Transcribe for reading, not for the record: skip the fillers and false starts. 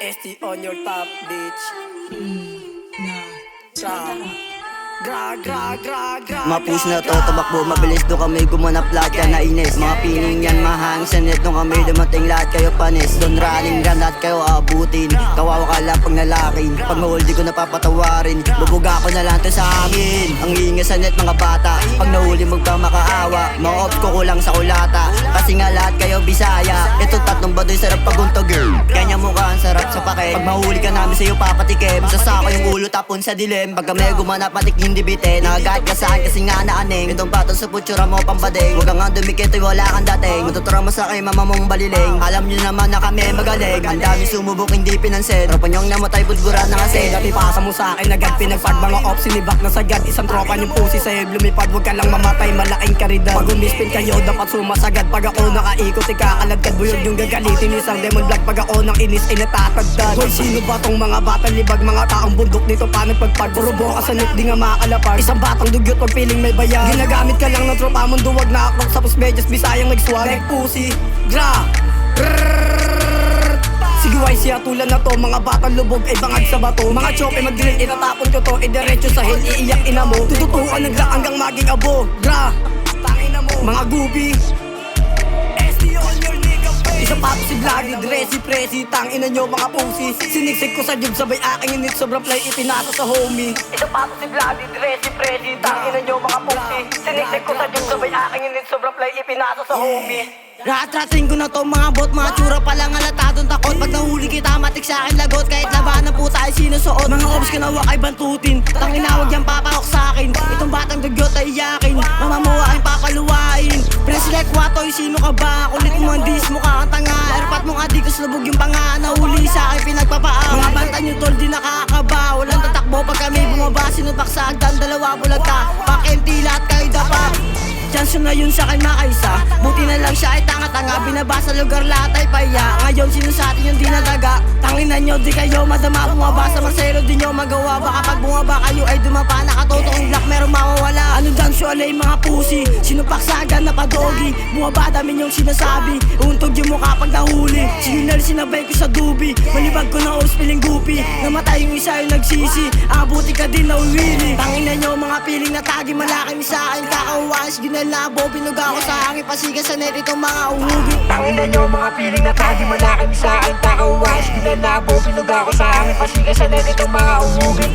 ST on your top, bitch. Mga push na to, tumakbo mabilis doon kami gumanap lahat ka nainis. Mga piling yan mahang sa net nung kami dumating lahat kayo panis. Doon running run lahat kayo abutin. Kawawa ka lang pag nalakin, pag mahul di ko napapatawarin. Bubuga ko na lang to sa amin. Ang hinga sa net mga bata, pag nahuli magpamakaawa. Mga ops ko kulang sa kulata, kasi nga lahat kayo Bisaya. Ito tatlong badoy sarap paguntog, kanya mukha ang sarap sa pakin. Pag mahuli ka namin sa'yo papatikim, sasako yung ulo tapon sa dilim. Pag kami gumanap matik hindi bite, nagagat ka saan kasi nga naaning. Itong batong sa putsura mo pambading, huwag kang dumikit ay wala kang dating. Matutura mo sa kay mama mong baliling, alam nyo naman na kami magaling. Ang dami sumubok hindi pinansin, tropa nyong namatay budbura ng asin. Dati pasa mo sa akin agad pinagpag mga ops sinibak na sagad. Isang tropa niyong pusi sa'yo lumipad, huwag ka lang mamatay malaking karidad. Pag umispin kayo dapat sumasagad, pag ako nakaikot ikakalagkad. Buyog yung gagalitin isang demon vlog, pag ako nang inis inatatagdad. Hoy sino ba tong mga batang libag, mga taong bundok nito pa nagpagpag. Puro boka sa net di nga makalapag, isang batang dugyot pag piling may bayan. Ginagamit ka lang ng tropa mong duwag na aklok, tapos medyas bisayang nagswag. Like pusi, gra Sigway siya tulad na to, mga batang lubog ay bangag sa bato. Mga chope mag-drill, itatapon ko to, idiretso sa hill, iiyak ina mo. Tututuan ng gra hanggang maging abo. Gra, tangina mo, mga gubi. ST on your nigga face. Isa pa si Vloggy, dressy, pressy, tangina nyo mga pusi. Siniksik ko sa jug, sabay aking init, sobrang play, ipinasa sa homie. Isa pa si Vloggy, dressy, pressy, tangina nyo mga pusi. Siniksik ko sa jug, sabay aking init, sobrang play, ipinasa sa homie. Ratrating ko na to mga bot, mga tsura palang halatadong takot. Pag nahuli kita matik sa akin lagot, kahit labanan po tayo sinusuot. Mga ops ka na wak ay bantutin, tanginawag yan papahok sa akin. Itong batang dugyot ay iyakin, mamamuhain papaluwain. Preselect watoy, sino ka ba? Kulit mo ang dis, mukha kang tanga. Erpat mong adik, slubog yung panga. Nahuli sa akin, pinagpapaaw. Mga banta nyo tol, di nakakaba. Walang tatakbo pag kami bumaba, sinunpak sa agdan, dalawa bulag ka. Pak-empty lahat kayo dapat. Chance na yun sa akin makaisa, buti na lang siya ay tanga-tanga. Binabasa lugar lahat ay paya, ngayon sino sa atin yung di nadaga. Tanginan nyo di kayo madama, bumabasa masero di nyo magawa. Baka pag bumaba kayo ay dumapa, nakatotong black merong mawawala. Ano dan syolay mga pusi, sinupak sa agad na padogi. Bumaba dami yung sinasabi, untog yung mukha pag nahuli. Signal sinabay ko sa dubi, malibag ko na oras piling gupi. Namatay yung isa yung nagsisi, abuti ka din na uwili. Tanginan nyo mga piling na tagi, malaking sa akin kakawaas. Nalabo, binuga ko sa hangin, pasiga sa net itong mga uhugit. Tangina nyo mga piling na tagi, malaking sa akin kakawas. Ginalabo, binuga ko sa hangin, pasiga sa net itong mga uhugit.